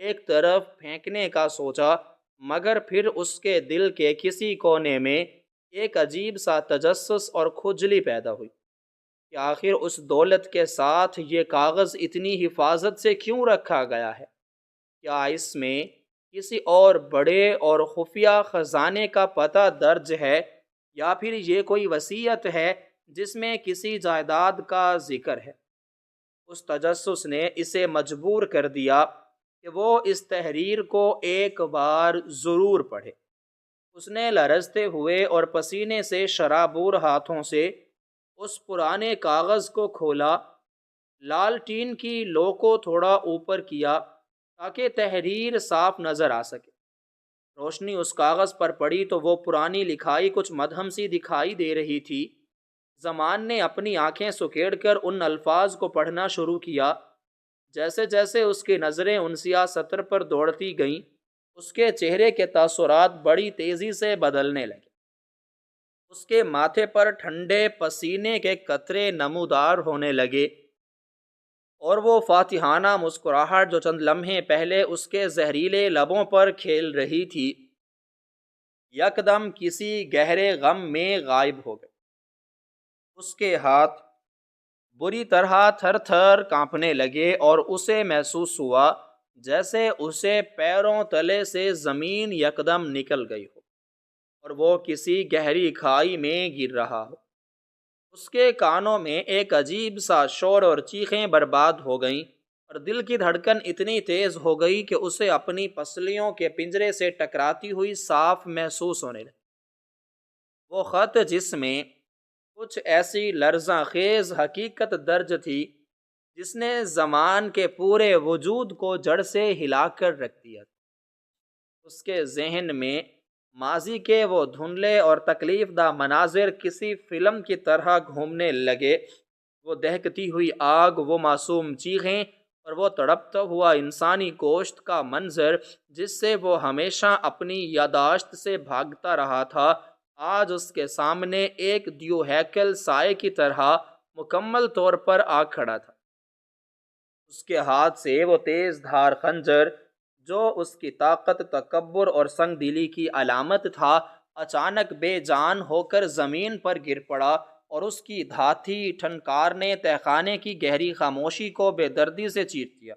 ایک طرف پھینکنے کا سوچا، مگر پھر اس کے دل کے کسی کونے میں ایک عجیب سا تجسس اور کھجلی پیدا ہوئی کہ آخر اس دولت کے ساتھ یہ کاغذ اتنی حفاظت سے کیوں رکھا گیا ہے؟ کیا اس میں کسی اور بڑے اور خفیہ خزانے کا پتہ درج ہے، یا پھر یہ کوئی وصیت ہے جس میں کسی جائیداد کا ذکر ہے؟ اس تجسس نے اسے مجبور کر دیا کہ وہ اس تحریر کو ایک بار ضرور پڑھے۔ اس نے لرزتے ہوئے اور پسینے سے شرابور ہاتھوں سے اس پرانے کاغذ کو کھولا، لالٹین کی لو کو تھوڑا اوپر کیا تاکہ تحریر صاف نظر آ سکے۔ روشنی اس کاغذ پر پڑی تو وہ پرانی لکھائی کچھ مدھم سی دکھائی دے رہی تھی۔ زمان نے اپنی آنکھیں سکیڑ کر ان الفاظ کو پڑھنا شروع کیا۔ جیسے جیسے اس کی نظریں ان سیاہ سطر پر دوڑتی گئیں، اس کے چہرے کے تاثرات بڑی تیزی سے بدلنے لگے۔ اس کے ماتھے پر ٹھنڈے پسینے کے قطرے نمودار ہونے لگے، اور وہ فاتحانہ مسکراہٹ جو چند لمحے پہلے اس کے زہریلے لبوں پر کھیل رہی تھی، یکدم کسی گہرے غم میں غائب ہو گئی۔ اس کے ہاتھ بری طرح تھر تھر کانپنے لگے، اور اسے محسوس ہوا جیسے اسے پیروں تلے سے زمین یکدم نکل گئی ہو اور وہ کسی گہری کھائی میں گر رہا ہو۔ اس کے کانوں میں ایک عجیب سا شور اور چیخیں برباد ہو گئیں، اور دل کی دھڑکن اتنی تیز ہو گئی کہ اسے اپنی پسلیوں کے پنجرے سے ٹکراتی ہوئی صاف محسوس ہونے لگی۔ وہ خط جس میں کچھ ایسی لرزاں خیز حقیقت درج تھی جس نے زمان کے پورے وجود کو جڑ سے ہلا کر رکھ دیا تھا۔ اس کے ذہن میں ماضی کے وہ دھندلے اور تکلیف دہ مناظر کسی فلم کی طرح گھومنے لگے۔ وہ دہکتی ہوئی آگ، وہ معصوم چیخیں، اور وہ تڑپتا ہوا انسانی گوشت کا منظر جس سے وہ ہمیشہ اپنی یادداشت سے بھاگتا رہا تھا، آج اس کے سامنے ایک دیو ہیکل سائے کی طرح مکمل طور پر آ کھڑا تھا۔ اس کے ہاتھ سے وہ تیز دھار خنجر جو اس کی طاقت، تکبر اور سنگ دلی کی علامت تھا، اچانک بے جان ہو کر زمین پر گر پڑا، اور اس کی دھاتی ٹھنکار نے تہہ خانے کی گہری خاموشی کو بے دردی سے چیر دیا۔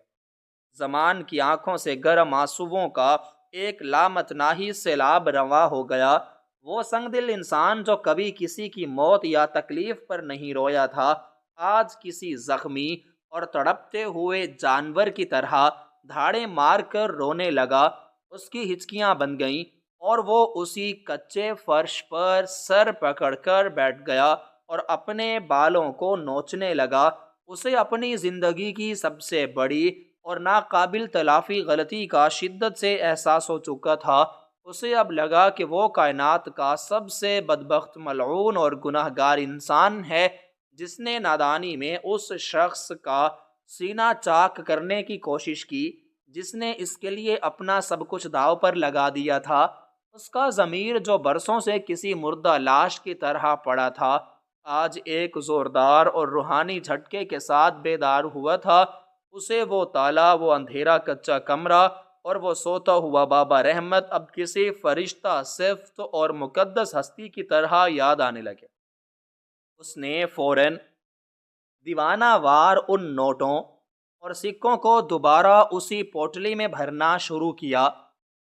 زمان کی آنکھوں سے گرم آنسوؤں کا ایک لامتناہی سیلاب رواں ہو گیا۔ وہ سنگ دل انسان جو کبھی کسی کی موت یا تکلیف پر نہیں رویا تھا، آج کسی زخمی اور تڑپتے ہوئے جانور کی طرح دھاڑیں مار کر رونے لگا۔ اس کی ہچکیاں بن گئیں، اور وہ اسی کچے فرش پر سر پکڑ کر بیٹھ گیا اور اپنے بالوں کو نوچنے لگا۔ اسے اپنی زندگی کی سب سے بڑی اور ناقابل تلافی غلطی کا شدت سے احساس ہو چکا تھا۔ اسے اب لگا کہ وہ کائنات کا سب سے بدبخت، ملعون اور گناہ گار انسان ہے جس نے نادانی میں اس شخص کا سینہ چاک کرنے کی کوشش کی جس نے اس کے لیے اپنا سب کچھ داؤ پر لگا دیا تھا۔ اس کا ضمیر جو برسوں سے کسی مردہ لاش کی طرح پڑا تھا، آج ایک زوردار اور روحانی جھٹکے کے ساتھ بیدار ہوا تھا۔ اسے وہ تالا، وہ اندھیرا کچا کمرہ اور وہ سوتا ہوا بابا رحمت اب کسی فرشتہ صفت اور مقدس ہستی کی طرح یاد آنے لگے۔ اس نے فوراً دیوانہ وار ان نوٹوں اور سکوں کو دوبارہ اسی پوٹلی میں بھرنا شروع کیا۔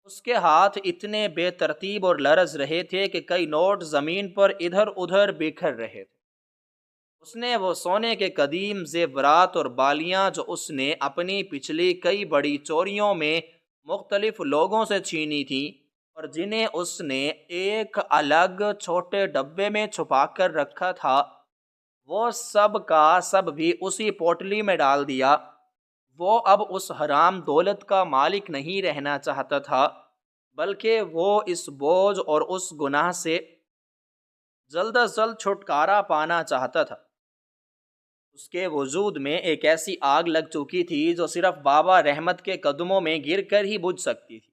اس کے ہاتھ اتنے بے ترتیب اور لرز رہے تھے کہ کئی نوٹ زمین پر ادھر ادھر بکھر رہے تھے۔ اس نے وہ سونے کے قدیم زیورات اور بالیاں جو اس نے اپنی پچھلی کئی بڑی چوریوں میں مختلف لوگوں سے چھینی تھیں اور جنہیں اس نے ایک الگ چھوٹے ڈبے میں چھپا کر رکھا تھا، وہ سب کا سب بھی اسی پوٹلی میں ڈال دیا۔ وہ اب اس حرام دولت کا مالک نہیں رہنا چاہتا تھا، بلکہ وہ اس بوجھ اور اس گناہ سے جلد از جلد چھٹکارا پانا چاہتا تھا۔ اس کے وجود میں ایک ایسی آگ لگ چکی تھی جو صرف بابا رحمت کے قدموں میں گر کر ہی بجھ سکتی تھی۔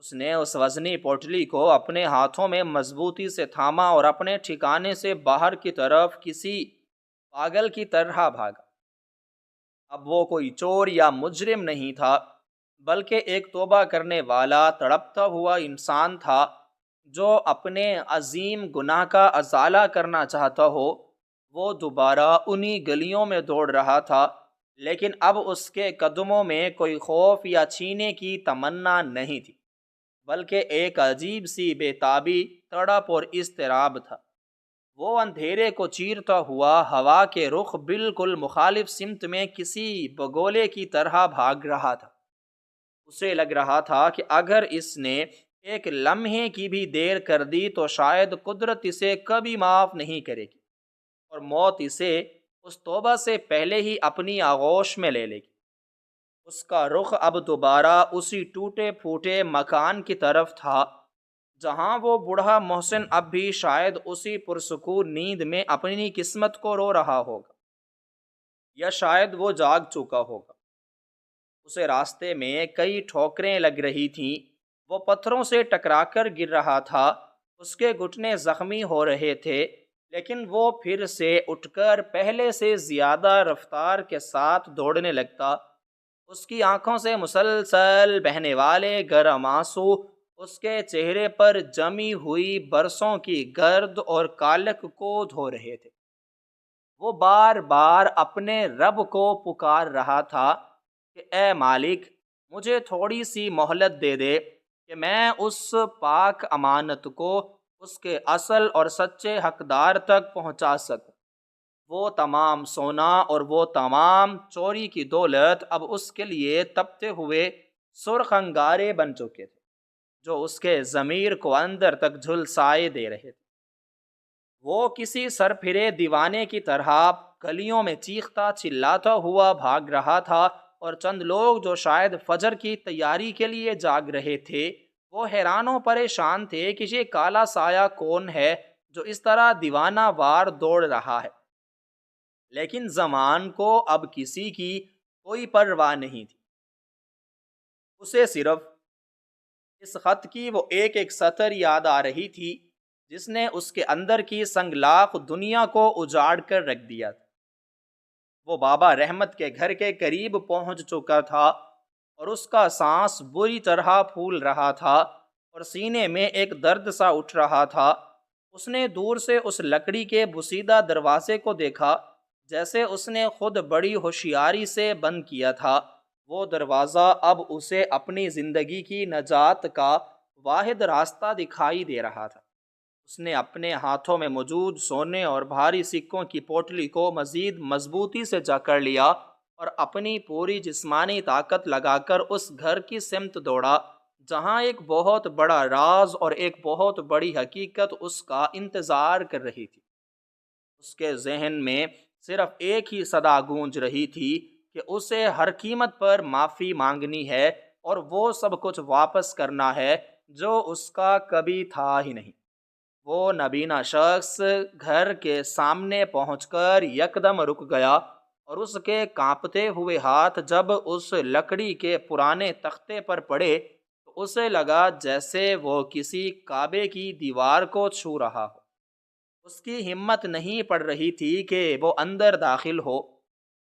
اس نے اس وزنی پوٹلی کو اپنے ہاتھوں میں مضبوطی سے تھاما اور اپنے ٹھکانے سے باہر کی طرف کسی پاگل کی طرح بھاگا۔ اب وہ کوئی چور یا مجرم نہیں تھا، بلکہ ایک توبہ کرنے والا تڑپتا ہوا انسان تھا جو اپنے عظیم گناہ کا ازالہ کرنا چاہتا ہو۔ وہ دوبارہ انہی گلیوں میں دوڑ رہا تھا، لیکن اب اس کے قدموں میں کوئی خوف یا چھینے کی تمنا نہیں تھی، بلکہ ایک عجیب سی بے تابی، تڑپ اور اضطراب تھا۔ وہ اندھیرے کو چیرتا ہوا ہوا کے رخ بالکل مخالف سمت میں کسی بگولے کی طرح بھاگ رہا تھا۔ اسے لگ رہا تھا کہ اگر اس نے ایک لمحے کی بھی دیر کر دی تو شاید قدرت اسے کبھی معاف نہیں کرے گی اور موت اسے اس توبہ سے پہلے ہی اپنی آغوش میں لے لے گی۔ اس کا رخ اب دوبارہ اسی ٹوٹے پھوٹے مکان کی طرف تھا جہاں وہ بوڑھا محسن اب بھی شاید اسی پرسکون نیند میں اپنی قسمت کو رو رہا ہوگا، یا شاید وہ جاگ چکا ہوگا۔ اسے راستے میں کئی ٹھوکریں لگ رہی تھیں، وہ پتھروں سے ٹکرا کر گر رہا تھا، اس کے گھٹنے زخمی ہو رہے تھے، لیکن وہ پھر سے اٹھ کر پہلے سے زیادہ رفتار کے ساتھ دوڑنے لگتا۔ اس کی آنکھوں سے مسلسل بہنے والے گرم آنسو اس کے چہرے پر جمی ہوئی برسوں کی گرد اور کالک کو دھو رہے تھے۔ وہ بار بار اپنے رب کو پکار رہا تھا کہ اے مالک، مجھے تھوڑی سی مہلت دے دے کہ میں اس پاک امانت کو اس کے اصل اور سچے حقدار تک پہنچا سکوں۔ وہ تمام سونا اور وہ تمام چوری کی دولت اب اس کے لیے تپتے ہوئے سرخ انگارے بن چکے تھے، جو اس کے ضمیر کو اندر تک جھلسائے دے رہے تھے۔ وہ کسی سرپھرے دیوانے کی طرح گلیوں میں چیختا چلاتا ہوا بھاگ رہا تھا، اور چند لوگ جو شاید فجر کی تیاری کے لیے جاگ رہے تھے، وہ حیران و پریشان تھے کہ یہ کالا سایہ کون ہے جو اس طرح دیوانہ وار دوڑ رہا ہے۔ لیکن زمان کو اب کسی کی کوئی پرواہ نہیں تھی، اسے صرف اس خط کی وہ ایک ایک سطر یاد آ رہی تھی جس نے اس کے اندر کی سنگلاخ دنیا کو اجاڑ کر رکھ دیا تھا۔ وہ بابا رحمت کے گھر کے قریب پہنچ چکا تھا، اور اس کا سانس بری طرح پھول رہا تھا اور سینے میں ایک درد سا اٹھ رہا تھا۔ اس نے دور سے اس لکڑی کے بسیدہ دروازے کو دیکھا، جیسے اس نے خود بڑی ہوشیاری سے بند کیا تھا۔ وہ دروازہ اب اسے اپنی زندگی کی نجات کا واحد راستہ دکھائی دے رہا تھا۔ اس نے اپنے ہاتھوں میں موجود سونے اور بھاری سکوں کی پوٹلی کو مزید مضبوطی سے جکڑ لیا اور اپنی پوری جسمانی طاقت لگا کر اس گھر کی سمت دوڑا جہاں ایک بہت بڑا راز اور ایک بہت بڑی حقیقت اس کا انتظار کر رہی تھی۔ اس کے ذہن میں صرف ایک ہی صدا گونج رہی تھی کہ اسے ہر قیمت پر معافی مانگنی ہے اور وہ سب کچھ واپس کرنا ہے جو اس کا کبھی تھا ہی نہیں۔ وہ نابینا شخص گھر کے سامنے پہنچ کر یکدم رک گیا، اور اس کے کانپتے ہوئے ہاتھ جب اس لکڑی کے پرانے تختے پر پڑے تو اسے لگا جیسے وہ کسی کعبے کی دیوار کو چھو رہا ہو۔ اس کی ہمت نہیں پڑ رہی تھی کہ وہ اندر داخل ہو،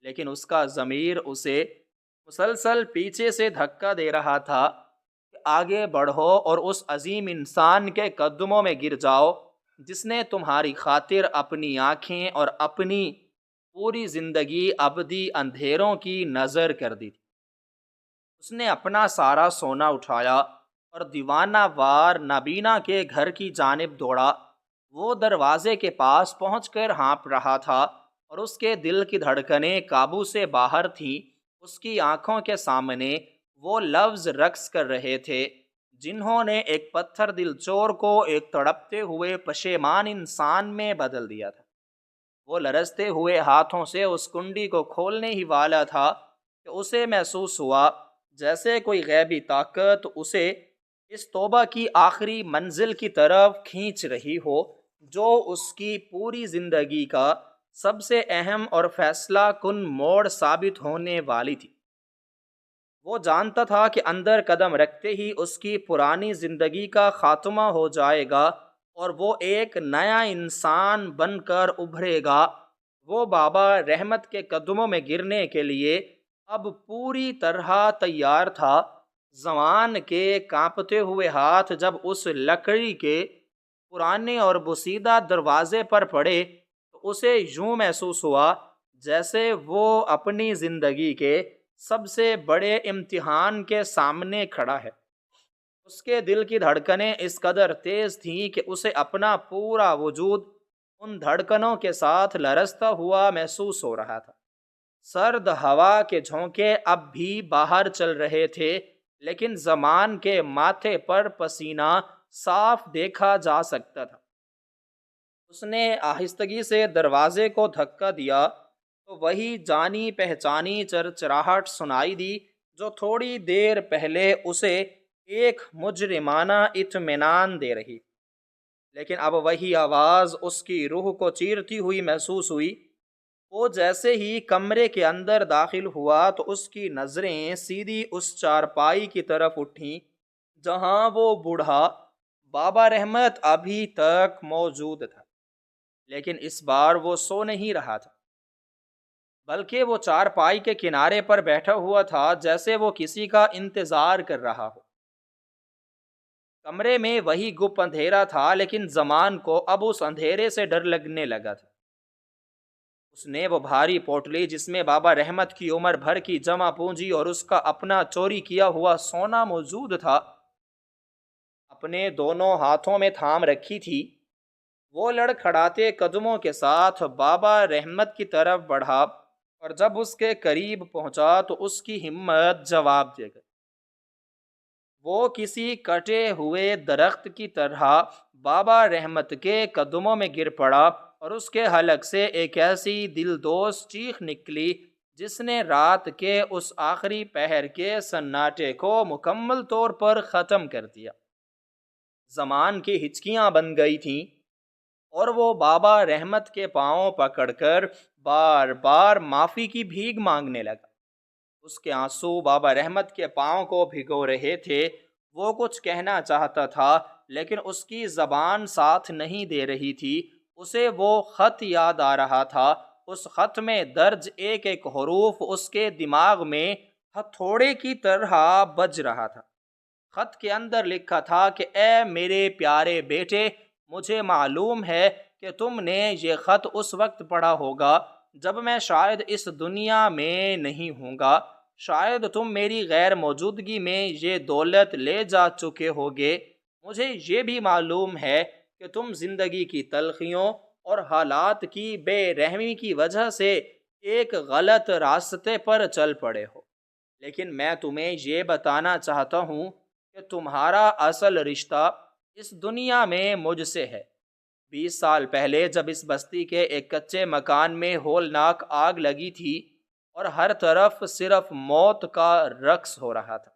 لیکن اس کا ضمیر اسے مسلسل پیچھے سے دھکا دے رہا تھا کہ آگے بڑھو اور اس عظیم انسان کے قدموں میں گر جاؤ جس نے تمہاری خاطر اپنی آنکھیں اور اپنی پوری زندگی ابدی اندھیروں کی نظر کر دی تھی۔ اس نے اپنا سارا سونا اٹھایا اور دیوانہ وار نابینا کے گھر کی جانب دوڑا۔ وہ دروازے کے پاس پہنچ کر ہانپ رہا تھا، اور اس کے دل کی دھڑکنیں قابو سے باہر تھیں۔ اس کی آنکھوں کے سامنے وہ لفظ رقص کر رہے تھے جنہوں نے ایک پتھر دل چور کو ایک تڑپتے ہوئے پشیمان انسان میں بدل دیا تھا۔ وہ لرزتے ہوئے ہاتھوں سے اس کنڈی کو کھولنے ہی والا تھا کہ اسے محسوس ہوا جیسے کوئی غیبی طاقت اسے اس توبہ کی آخری منزل کی طرف کھینچ رہی ہو جو اس کی پوری زندگی کا سب سے اہم اور فیصلہ کن موڑ ثابت ہونے والی تھی۔ وہ جانتا تھا کہ اندر قدم رکھتے ہی اس کی پرانی زندگی کا خاتمہ ہو جائے گا اور وہ ایک نیا انسان بن کر ابھرے گا۔ وہ بابا رحمت کے قدموں میں گرنے کے لیے اب پوری طرح تیار تھا۔ زمان کے کانپتے ہوئے ہاتھ جب اس لکڑی کے پرانے اور بسیدہ دروازے پر پڑے تو اسے یوں محسوس ہوا جیسے وہ اپنی زندگی کے سب سے بڑے امتحان کے سامنے کھڑا ہے۔ اس کے دل کی دھڑکنیں اس قدر تیز تھیں کہ اسے اپنا پورا وجود ان دھڑکنوں کے ساتھ لرزتا ہوا محسوس ہو رہا تھا۔ سرد ہوا کے جھونکے اب بھی باہر چل رہے تھے، لیکن زمان کے ماتھے پر پسینہ صاف دیکھا جا سکتا تھا۔ اس نے آہستگی سے دروازے کو دھکا دیا تو وہی جانی پہچانی چرچراہٹ سنائی دی جو تھوڑی دیر پہلے اسے ایک مجرمانہ اطمینان دے رہی، لیکن اب وہی آواز اس کی روح کو چیرتی ہوئی محسوس ہوئی۔ وہ جیسے ہی کمرے کے اندر داخل ہوا تو اس کی نظریں سیدھی اس چارپائی کی طرف اٹھیں جہاں وہ بوڑھا بابا رحمت ابھی تک موجود تھا، لیکن اس بار وہ سو نہیں رہا تھا، بلکہ وہ چارپائی کے کنارے پر بیٹھا ہوا تھا جیسے وہ کسی کا انتظار کر رہا ہو۔ کمرے میں وہی گپ اندھیرا تھا، لیکن زمان کو اب اس اندھیرے سے ڈر لگنے لگا تھا۔ اس نے وہ بھاری پوٹلی جس میں بابا رحمت کی عمر بھر کی جمع پونجی اور اس کا اپنا چوری کیا ہوا سونا موجود تھا، اپنے دونوں ہاتھوں میں تھام رکھی تھی۔ وہ لڑکھڑاتے قدموں کے ساتھ بابا رحمت کی طرف بڑھا، اور جب اس کے قریب پہنچا تو اس کی ہمت جواب دے گئی۔ وہ کسی کٹے ہوئے درخت کی طرح بابا رحمت کے قدموں میں گر پڑا، اور اس کے حلق سے ایک ایسی دلدوز چیخ نکلی جس نے رات کے اس آخری پہر کے سناٹے کو مکمل طور پر ختم کر دیا۔ زمان کی ہچکیاں بن گئی تھیں، اور وہ بابا رحمت کے پاؤں پکڑ کر بار بار معافی کی بھیک مانگنے لگا۔ اس کے آنسو بابا رحمت کے پاؤں کو بھگو رہے تھے۔ وہ کچھ کہنا چاہتا تھا، لیکن اس کی زبان ساتھ نہیں دے رہی تھی۔ اسے وہ خط یاد آ رہا تھا۔ اس خط میں درج ایک ایک حروف اس کے دماغ میں ہتھوڑے کی طرح بج رہا تھا۔ خط کے اندر لکھا تھا کہ اے میرے پیارے بیٹے، مجھے معلوم ہے کہ تم نے یہ خط اس وقت پڑھا ہوگا جب میں شاید اس دنیا میں نہیں ہوں گا۔ شاید تم میری غیر موجودگی میں یہ دولت لے جا چکے ہوگے۔ مجھے یہ بھی معلوم ہے کہ تم زندگی کی تلخیوں اور حالات کی بے رحمی کی وجہ سے ایک غلط راستے پر چل پڑے ہو، لیکن میں تمہیں یہ بتانا چاہتا ہوں کہ تمہارا اصل رشتہ اس دنیا میں مجھ سے ہے۔ 20 سال پہلے جب اس بستی کے ایک کچے مکان میں ہولناک آگ لگی تھی اور ہر طرف صرف موت کا رقص ہو رہا تھا،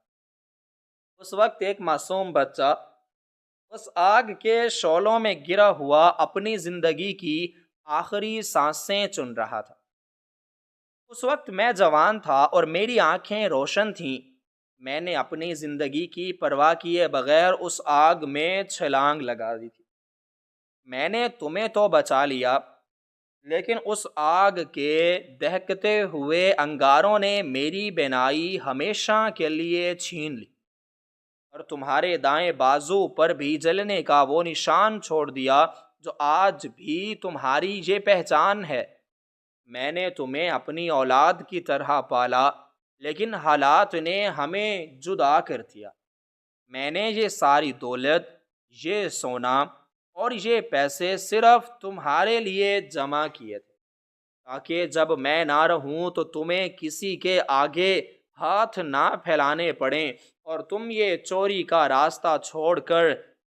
اس وقت ایک معصوم بچہ اس آگ کے شعلوں میں گرا ہوا اپنی زندگی کی آخری سانسیں چن رہا تھا۔ اس وقت میں جوان تھا اور میری آنکھیں روشن تھیں۔ میں نے اپنی زندگی کی پرواہ کیے بغیر اس آگ میں چھلانگ لگا دی تھی۔ میں نے تمہیں تو بچا لیا، لیکن اس آگ کے دہکتے ہوئے انگاروں نے میری بینائی ہمیشہ کے لیے چھین لی، اور تمہارے دائیں بازو پر بھی جلنے کا وہ نشان چھوڑ دیا جو آج بھی تمہاری یہ پہچان ہے۔ میں نے تمہیں اپنی اولاد کی طرح پالا، لیکن حالات نے ہمیں جدا کر دیا۔ میں نے یہ ساری دولت، یہ سونا اور یہ پیسے صرف تمہارے لیے جمع کیے تھے، تاکہ جب میں نہ رہوں تو تمہیں کسی کے آگے ہاتھ نہ پھیلانے پڑیں اور تم یہ چوری کا راستہ چھوڑ کر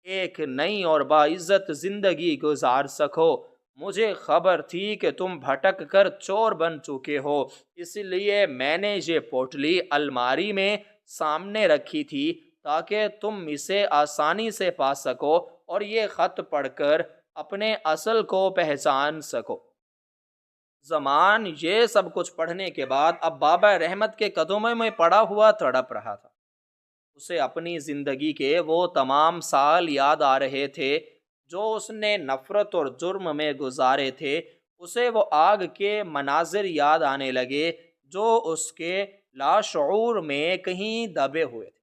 ایک نئی اور باعزت زندگی گزار سکو۔ مجھے خبر تھی کہ تم بھٹک کر چور بن چکے ہو، اس لیے میں نے یہ پوٹلی الماری میں سامنے رکھی تھی تاکہ تم اسے آسانی سے پا سکو اور یہ خط پڑھ کر اپنے اصل کو پہچان سکو۔ زمان یہ سب کچھ پڑھنے کے بعد اب بابا رحمت کے قدموں میں پڑا ہوا تڑپ رہا تھا۔ اسے اپنی زندگی کے وہ تمام سال یاد آ رہے تھے جو اس نے نفرت اور جرم میں گزارے تھے۔ اسے وہ آگ کے مناظر یاد آنے لگے جو اس کے لاشعور میں کہیں دبے ہوئے تھے۔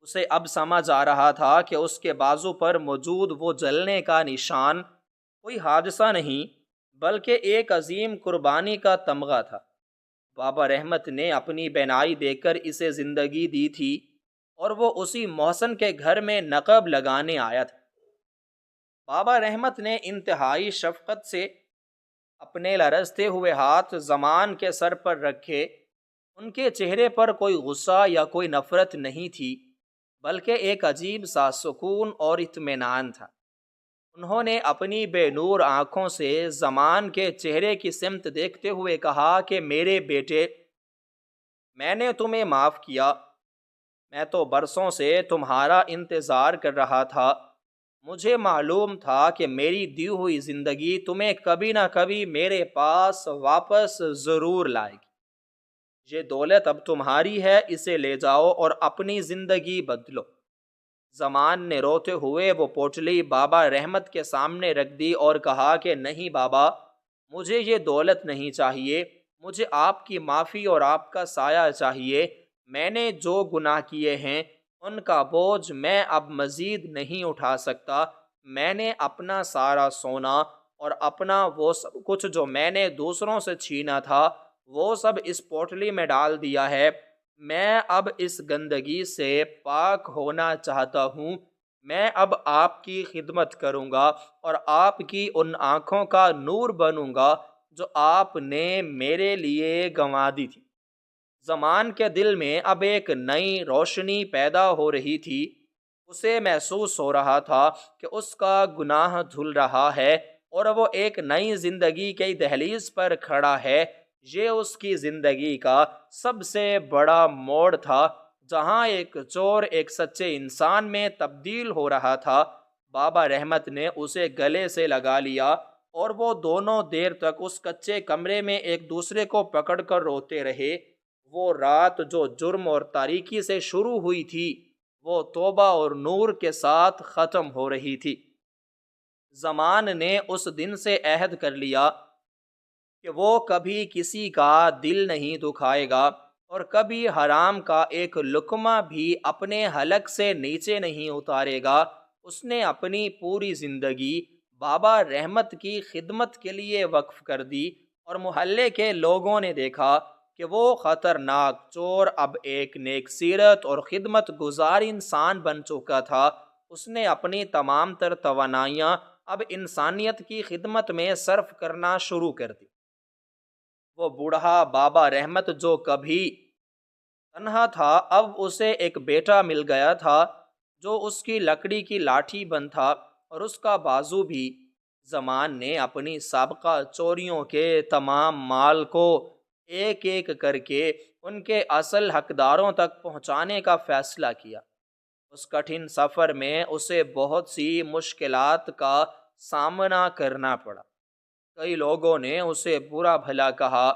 اسے اب سمجھ آ رہا تھا کہ اس کے بازو پر موجود وہ جلنے کا نشان کوئی حادثہ نہیں، بلکہ ایک عظیم قربانی کا تمغہ تھا۔ بابا رحمت نے اپنی بینائی دے کر اسے زندگی دی تھی، اور وہ اسی محسن کے گھر میں نقب لگانے آیا تھا۔ بابا رحمت نے انتہائی شفقت سے اپنے لرزتے ہوئے ہاتھ زمان کے سر پر رکھے۔ ان کے چہرے پر کوئی غصہ یا کوئی نفرت نہیں تھی، بلکہ ایک عجیب سا سکون اور اطمینان تھا۔ انہوں نے اپنی بے نور آنکھوں سے زمان کے چہرے کی سمت دیکھتے ہوئے کہا کہ میرے بیٹے، میں نے تمہیں معاف کیا، میں تو برسوں سے تمہارا انتظار کر رہا تھا۔ مجھے معلوم تھا کہ میری دی ہوئی زندگی تمہیں کبھی نہ کبھی میرے پاس واپس ضرور لائے گی۔ یہ دولت اب تمہاری ہے، اسے لے جاؤ اور اپنی زندگی بدلو۔ زمان نے روتے ہوئے وہ پوٹلی بابا رحمت کے سامنے رکھ دی اور کہا کہ نہیں بابا، مجھے یہ دولت نہیں چاہیے، مجھے آپ کی معافی اور آپ کا سایہ چاہیے۔ میں نے جو گناہ کیے ہیں ان کا بوجھ میں اب مزید نہیں اٹھا سکتا۔ میں نے اپنا سارا سونا اور اپنا وہ سب کچھ جو میں نے دوسروں سے چھینا تھا وہ سب اس پوٹلی میں ڈال دیا ہے۔ میں اب اس گندگی سے پاک ہونا چاہتا ہوں۔ میں اب آپ کی خدمت کروں گا اور آپ کی ان آنکھوں کا نور بنوں گا جو آپ نے میرے لیے گنوا دی تھی۔ زمان کے دل میں اب ایک نئی روشنی پیدا ہو رہی تھی۔ اسے محسوس ہو رہا تھا کہ اس کا گناہ دھل رہا ہے اور وہ ایک نئی زندگی کی دہلیز پر کھڑا ہے۔ یہ اس کی زندگی کا سب سے بڑا موڑ تھا، جہاں ایک چور ایک سچے انسان میں تبدیل ہو رہا تھا۔ بابا رحمت نے اسے گلے سے لگا لیا اور وہ دونوں دیر تک اس کچے کمرے میں ایک دوسرے کو پکڑ کر روتے رہے۔ وہ رات جو جرم اور تاریکی سے شروع ہوئی تھی وہ توبہ اور نور کے ساتھ ختم ہو رہی تھی۔ زمان نے اس دن سے عہد کر لیا کہ وہ کبھی کسی کا دل نہیں دکھائے گا اور کبھی حرام کا ایک لقمہ بھی اپنے حلق سے نیچے نہیں اتارے گا۔ اس نے اپنی پوری زندگی بابا رحمت کی خدمت کے لیے وقف کر دی اور محلے کے لوگوں نے دیکھا کہ وہ خطرناک چور اب ایک نیک سیرت اور خدمت گزار انسان بن چکا تھا۔ اس نے اپنی تمام تر توانائیاں اب انسانیت کی خدمت میں صرف کرنا شروع کر دی۔ وہ بوڑھا بابا رحمت جو کبھی تنہا تھا اب اسے ایک بیٹا مل گیا تھا جو اس کی لکڑی کی لاٹھی بند تھا اور اس کا بازو بھی۔ زمان نے اپنی سابقہ چوریوں کے تمام مال کو ایک ایک کر کے ان کے اصل حقداروں تک پہنچانے کا فیصلہ کیا۔ اس کٹھن سفر میں اسے بہت سی مشکلات کا سامنا کرنا پڑا۔ کئی لوگوں نے اسے برا بھلا کہا،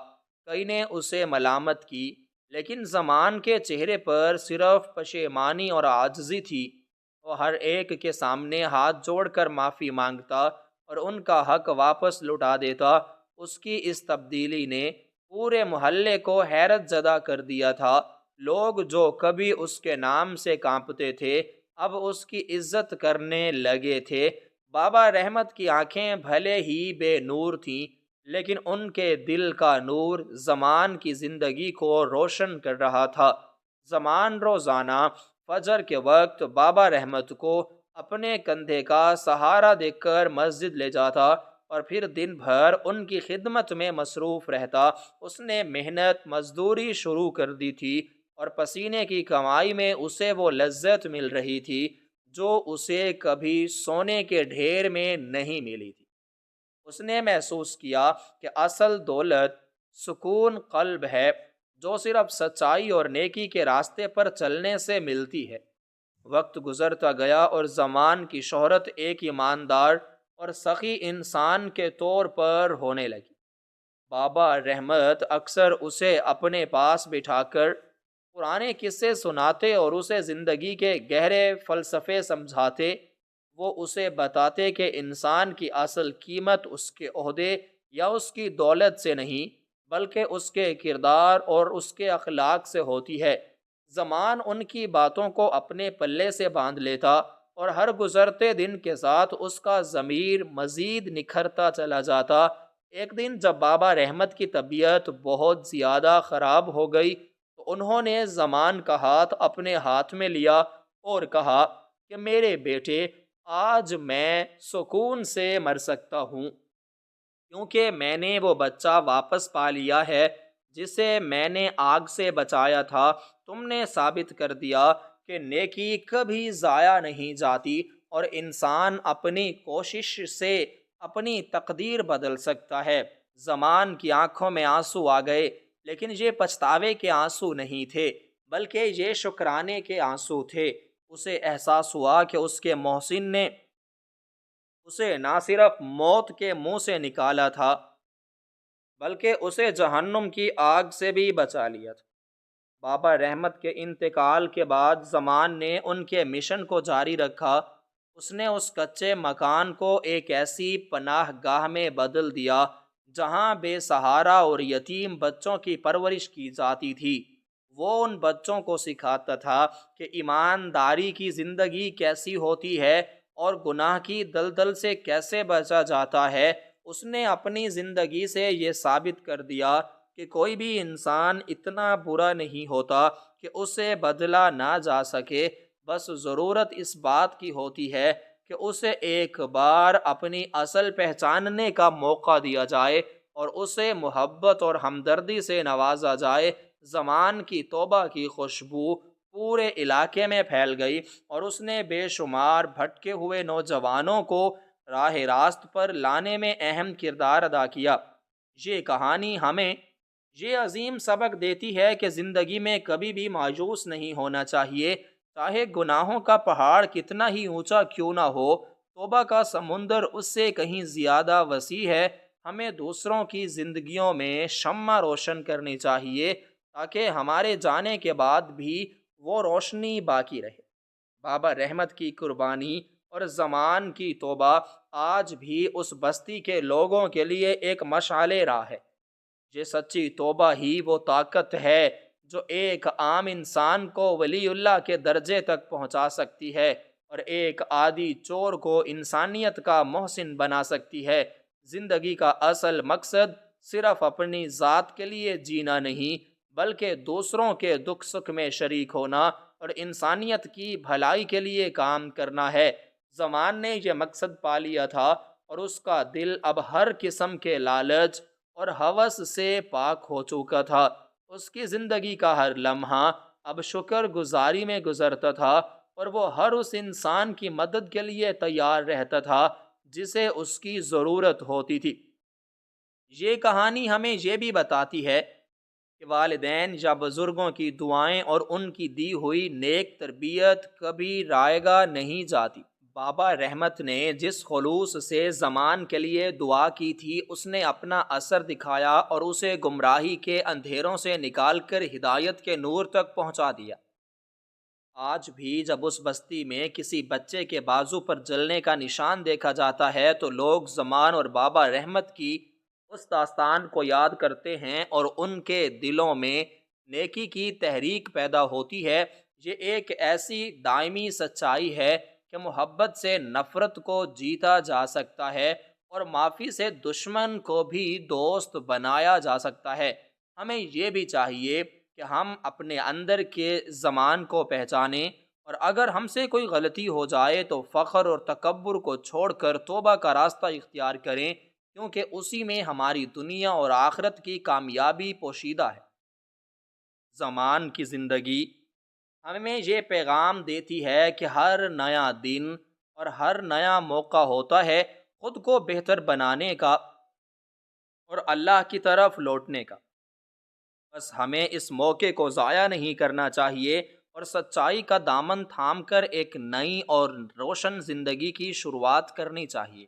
کئی نے اسے ملامت کی، لیکن زمان کے چہرے پر صرف پشیمانی اور عاجزی تھی۔ وہ ہر ایک کے سامنے ہاتھ جوڑ کر معافی مانگتا اور ان کا حق واپس لوٹا دیتا۔ اس کی اس تبدیلی نے پورے محلے کو حیرت زدہ کر دیا تھا۔ لوگ جو کبھی اس کے نام سے کانپتے تھے اب اس کی عزت کرنے لگے تھے۔ بابا رحمت کی آنکھیں بھلے ہی بے نور تھیں لیکن ان کے دل کا نور زمان کی زندگی کو روشن کر رہا تھا۔ زمان روزانہ فجر کے وقت بابا رحمت کو اپنے کندھے کا سہارا دے کر مسجد لے جاتا اور پھر دن بھر ان کی خدمت میں مصروف رہتا۔ اس نے محنت مزدوری شروع کر دی تھی اور پسینے کی کمائی میں اسے وہ لذت مل رہی تھی جو اسے کبھی سونے کے ڈھیر میں نہیں ملی تھی۔ اس نے محسوس کیا کہ اصل دولت سکون قلب ہے جو صرف سچائی اور نیکی کے راستے پر چلنے سے ملتی ہے۔ وقت گزرتا گیا اور زمان کی شہرت ایک ایماندار اور سخی انسان کے طور پر ہونے لگی۔ بابا رحمت اکثر اسے اپنے پاس بٹھا کر پرانے قصے سناتے اور اسے زندگی کے گہرے فلسفے سمجھاتے۔ وہ اسے بتاتے کہ انسان کی اصل قیمت اس کے عہدے یا اس کی دولت سے نہیں بلکہ اس کے کردار اور اس کے اخلاق سے ہوتی ہے۔ زمان ان کی باتوں کو اپنے پلے سے باندھ لیتا اور ہر گزرتے دن کے ساتھ اس کا ضمیر مزید نکھرتا چلا جاتا۔ ایک دن جب بابا رحمت کی طبیعت بہت زیادہ خراب ہو گئی تو انہوں نے زمان کا ہاتھ اپنے ہاتھ میں لیا اور کہا کہ میرے بیٹے، آج میں سکون سے مر سکتا ہوں کیونکہ میں نے وہ بچہ واپس پا لیا ہے جسے میں نے آگ سے بچایا تھا۔ تم نے ثابت کر دیا کہ نیکی کبھی ضائع نہیں جاتی اور انسان اپنی کوشش سے اپنی تقدیر بدل سکتا ہے۔ زمان کی آنکھوں میں آنسو آ گئے لیکن یہ پچھتاوے کے آنسو نہیں تھے بلکہ یہ شکرانے کے آنسو تھے۔ اسے احساس ہوا کہ اس کے محسن نے اسے نہ صرف موت کے منہ سے نکالا تھا بلکہ اسے جہنم کی آگ سے بھی بچا لیا تھا۔ بابا رحمت کے انتقال کے بعد زمان نے ان کے مشن کو جاری رکھا۔ اس نے اس کچے مکان کو ایک ایسی پناہ گاہ میں بدل دیا جہاں بے سہارا اور یتیم بچوں کی پرورش کی جاتی تھی۔ وہ ان بچوں کو سکھاتا تھا کہ ایمانداری کی زندگی کیسی ہوتی ہے اور گناہ کی دلدل سے کیسے بچا جاتا ہے۔ اس نے اپنی زندگی سے یہ ثابت کر دیا کہ کوئی بھی انسان اتنا برا نہیں ہوتا کہ اسے بدلا نہ جا سکے، بس ضرورت اس بات کی ہوتی ہے کہ اسے ایک بار اپنی اصل پہچاننے کا موقع دیا جائے اور اسے محبت اور ہمدردی سے نوازا جائے۔ زمان کی توبہ کی خوشبو پورے علاقے میں پھیل گئی اور اس نے بے شمار بھٹکے ہوئے نوجوانوں کو راہ راست پر لانے میں اہم کردار ادا کیا۔ یہ کہانی ہمیں یہ عظیم سبق دیتی ہے کہ زندگی میں کبھی بھی مایوس نہیں ہونا چاہیے، چاہے گناہوں کا پہاڑ کتنا ہی اونچا کیوں نہ ہو، توبہ کا سمندر اس سے کہیں زیادہ وسیع ہے۔ ہمیں دوسروں کی زندگیوں میں شمع روشن کرنی چاہیے تاکہ ہمارے جانے کے بعد بھی وہ روشنی باقی رہے۔ بابا رحمت کی قربانی اور زمان کی توبہ آج بھی اس بستی کے لوگوں کے لیے ایک مشعل راہ ہے۔ یہ سچی توبہ ہی وہ طاقت ہے جو ایک عام انسان کو ولی اللہ کے درجے تک پہنچا سکتی ہے اور ایک عادی چور کو انسانیت کا محسن بنا سکتی ہے۔ زندگی کا اصل مقصد صرف اپنی ذات کے لیے جینا نہیں بلکہ دوسروں کے دکھ سکھ میں شریک ہونا اور انسانیت کی بھلائی کے لیے کام کرنا ہے۔ زمان نے یہ مقصد پا لیا تھا اور اس کا دل اب ہر قسم کے لالچ اور ہوس سے پاک ہو چکا تھا۔ اس کی زندگی کا ہر لمحہ اب شکر گزاری میں گزرتا تھا اور وہ ہر اس انسان کی مدد کے لیے تیار رہتا تھا جسے اس کی ضرورت ہوتی تھی۔ یہ کہانی ہمیں یہ بھی بتاتی ہے کہ والدین یا بزرگوں کی دعائیں اور ان کی دی ہوئی نیک تربیت کبھی رائے گاہ نہیں جاتی۔ بابا رحمت نے جس خلوص سے زمان کے لیے دعا کی تھی اس نے اپنا اثر دکھایا اور اسے گمراہی کے اندھیروں سے نکال کر ہدایت کے نور تک پہنچا دیا۔ آج بھی جب اس بستی میں کسی بچے کے بازو پر جلنے کا نشان دیکھا جاتا ہے تو لوگ زمان اور بابا رحمت کی اس داستان کو یاد کرتے ہیں اور ان کے دلوں میں نیکی کی تحریک پیدا ہوتی ہے۔ یہ ایک ایسی دائمی سچائی ہے کہ محبت سے نفرت کو جیتا جا سکتا ہے اور معافی سے دشمن کو بھی دوست بنایا جا سکتا ہے۔ ہمیں یہ بھی چاہیے کہ ہم اپنے اندر کے زمان کو پہچانیں اور اگر ہم سے کوئی غلطی ہو جائے تو فخر اور تکبر کو چھوڑ کر توبہ کا راستہ اختیار کریں، کیونکہ اسی میں ہماری دنیا اور آخرت کی کامیابی پوشیدہ ہے۔ زمان کی زندگی ہمیں یہ پیغام دیتی ہے کہ ہر نیا دن اور ہر نیا موقع ہوتا ہے خود کو بہتر بنانے کا اور اللہ کی طرف لوٹنے کا۔ بس ہمیں اس موقع کو ضائع نہیں کرنا چاہیے اور سچائی کا دامن تھام کر ایک نئی اور روشن زندگی کی شروعات کرنی چاہیے۔